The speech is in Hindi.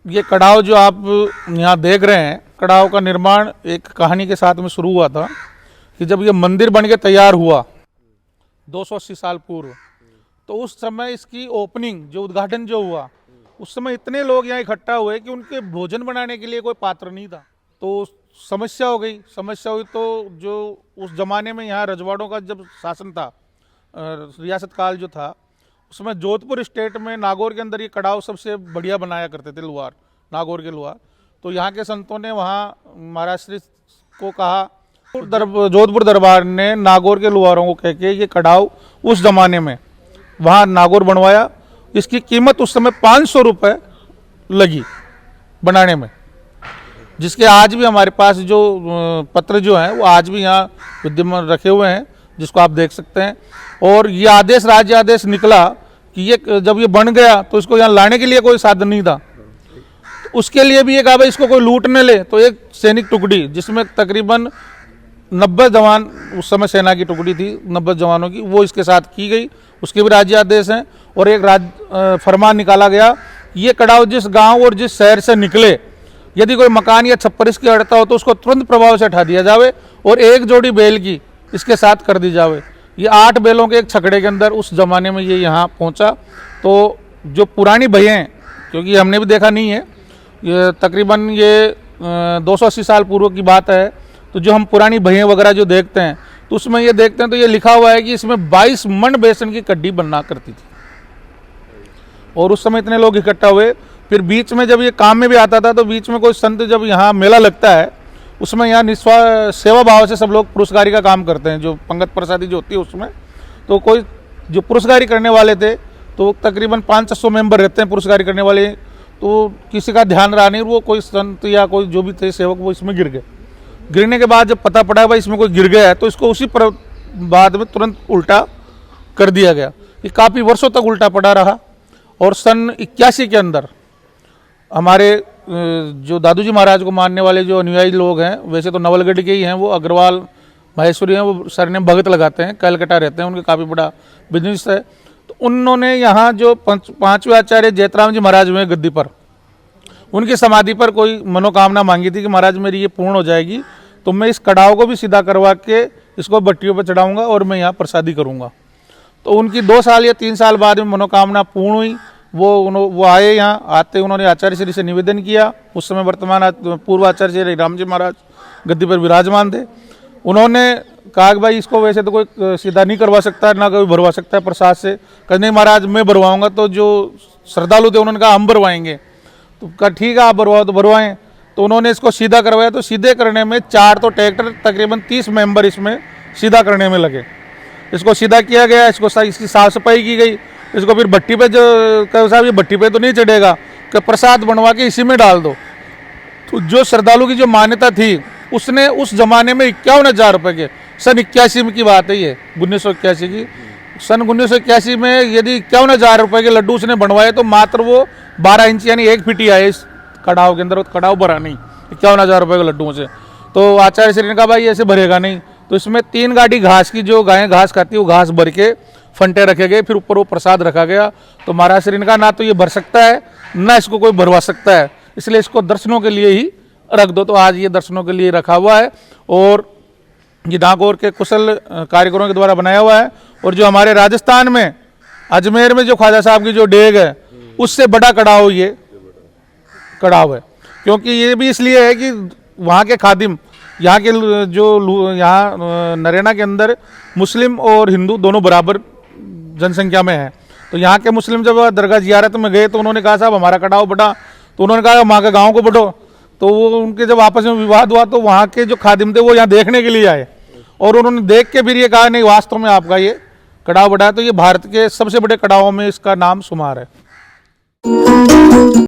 ये कड़ाव जो आप यहाँ देख रहे हैं, कड़ाव का निर्माण एक कहानी के साथ में शुरू हुआ था कि जब ये मंदिर बन के तैयार हुआ 280 साल पूर्व, तो उस समय इसकी ओपनिंग जो उद्घाटन जो हुआ, उस समय इतने लोग यहाँ इकट्ठा हुए कि उनके भोजन बनाने के लिए कोई पात्र नहीं था। तो समस्या हुई तो जो उस जमाने में यहाँ रजवाड़ों का जब शासन था, रियासत काल जो था, उसमें जोधपुर स्टेट में नागौर के अंदर ये कड़ाव सबसे बढ़िया बनाया करते थे, लुहार, नागौर के लुहार। तो यहाँ के संतों ने वहाँ महाराज श्री को कहा, जोधपुर दरबार ने नागौर के लुहारों को कह के ये कड़ाव उस जमाने में वहाँ नागौर बनवाया। इसकी कीमत उस समय 500 रुपये लगी बनाने में, जिसके आज भी हमारे पास जो पत्र जो हैं वो आज भी यहाँ विद्यमान रखे हुए हैं, जिसको आप देख सकते हैं। और ये आदेश, राज्य आदेश निकला कि ये जब ये बन गया तो इसको यहाँ लाने के लिए कोई साधन नहीं था। तो उसके लिए भी ये कहा भाई इसको कोई लूट न ले, तो एक सैनिक टुकड़ी जिसमें तकरीबन 90 जवान, उस समय सेना की टुकड़ी थी 90 जवानों की, वो इसके साथ की गई। उसके भी राज्य आदेश हैं और एक फरमान निकाला गया, ये कड़ाव जिस गांव और जिस शहर से निकले, यदि कोई मकान या छप्पर इसकी अड़ता हो तो उसको तुरंत प्रभाव से हटा दिया जावे और एक जोड़ी बैल की इसके साथ कर दी जावे। ये 8 बैलों के एक छकड़े के अंदर उस जमाने में ये यहाँ पहुँचा। तो जो पुरानी भैंसें, क्योंकि हमने भी देखा नहीं है, ये तकरीबन ये 280 साल पूर्व की बात है, तो जो हम पुरानी भैंसें वगैरह जो देखते हैं तो उसमें ये देखते हैं तो ये लिखा हुआ है कि इसमें 22 मन बेसन की कड्डी बनना करती थी। और उस समय इतने लोग इकट्ठा हुए। फिर बीच में जब ये काम में भी आता था तो बीच में कोई संत, जब यहाँ मेला लगता है उसमें यहाँ निस्वार्थ सेवा भाव से सब लोग पुरस्कारी का काम करते हैं, जो पंगत प्रसादी जो होती है उसमें। तो कोई जो पुरस्कारी करने वाले थे तो तकरीबन 500 मेंबर रहते हैं पुरस्कारी करने वाले, तो किसी का ध्यान रहा नहीं, वो कोई संत या कोई जो भी थे सेवक वो इसमें गिर गए। गिरने के बाद जब पता पड़ा भाई इसमें कोई गिर गया है तो इसको उसी पर बाद में तुरंत उल्टा कर दिया गया। ये काफ़ी वर्षों तक उल्टा पड़ा रहा। और सन 81 के अंदर हमारे जो दादू जी महाराज को मानने वाले जो अनुयायी लोग हैं, वैसे तो नवलगढ़ के ही हैं, वो अग्रवाल माहेश्वरी हैं, वो सरनेम भगत लगाते हैं, कलकत्ता रहते हैं, उनके काफ़ी बड़ा बिजनेस है। तो उन्होंने यहाँ जो 5वें आचार्य जयतराम जी महाराज हुए गद्दी पर, उनकी समाधि पर कोई मनोकामना मांगी थी कि महाराज मेरी ये पूर्ण हो जाएगी तो मैं इस कड़ाव को भी सीधा करवा के इसको भट्टियों पर चढ़ाऊंगा और मैं यहाँ प्रसादी करूँगा। तो उनकी 2 साल या 3 साल बाद में मनोकामना पूर्ण हुई। वो आए, यहाँ आते उन्होंने आचार्य श्री से निवेदन किया। उस समय वर्तमान पूर्व आचार्य श्री राम जी महाराज गद्दी पर विराजमान थे। उन्होंने कहा कि भाई इसको वैसे तो कोई सीधा नहीं करवा सकता, ना कोई भरवा सकता है प्रसाद से। कहते नहीं महाराज मैं भरवाऊँगा। तो जो श्रद्धालु थे उन्होंने कहा हम भरवाएंगे। तो कहा ठीक है आप भरवाओ, तो भरवाएं। तो उन्होंने इसको सीधा करवाया। तो सीधे करने में 4 तो ट्रैक्टर, तकरीबन 30 मेंबर इसमें सीधा करने में लगे। इसको सीधा किया गया, इसकी साफ सफाई की गई। इसको फिर भट्टी पे जो साहब ये भट्टी पे तो नहीं चढ़ेगा, कि प्रसाद बनवा के इसी में डाल दो। तो जो श्रद्धालु की जो मान्यता थी, उसने उस जमाने में 51,000 रुपये के, सन 81 की बात है ये, 1981 की, सन 1981 में यदि 51,000 रुपये के लड्डू उसने बनवाए तो मात्र वो 12 इंच यानी 1 फीट ही आए इस कड़ाव के अंदर। कड़ाव भरा नहीं 51,000 रुपये के लड्डुओं से। तो आचार्य श्री ने कहा भाई ऐसे भरेगा नहीं। तो इसमें 3 गाड़ी घास की, जो गायें घास खाती है वो घास भर के फंटे रखे गए, फिर ऊपर वो प्रसाद रखा गया। तो महाराज श्री ने कहा ना तो ये भर सकता है ना इसको कोई भरवा सकता है, इसलिए इसको दर्शनों के लिए ही रख दो। तो आज ये दर्शनों के लिए रखा हुआ है और ये नागौर के कुशल कारीगरों के द्वारा बनाया हुआ है। और जो हमारे राजस्थान में अजमेर में जो ख्वाजा साहब की जो डेग है, उससे बड़ा कड़ाव ये कड़ाव है। क्योंकि ये भी इसलिए है कि वहाँ के खादिम, यहाँ के जो यहाँ नरेना के अंदर मुस्लिम और हिंदू दोनों बराबर जनसंख्या में है। तो यहाँ के मुस्लिम जब दरगाह जियारत में गए तो उन्होंने कहा साहब हमारा कड़ाव बढ़ा। तो उन्होंने कहा वहाँ के गाँव को बढ़ो। तो वो उनके जब आपस में विवाद हुआ तो वहाँ के जो खादिम थे वो यहाँ देखने के लिए आए और उन्होंने देख के फिर ये कहा नहीं वास्तव में आपका ये कड़ाव बढ़ा है। तो ये भारत के सबसे बड़े कड़ावों में इसका नाम शुमार है।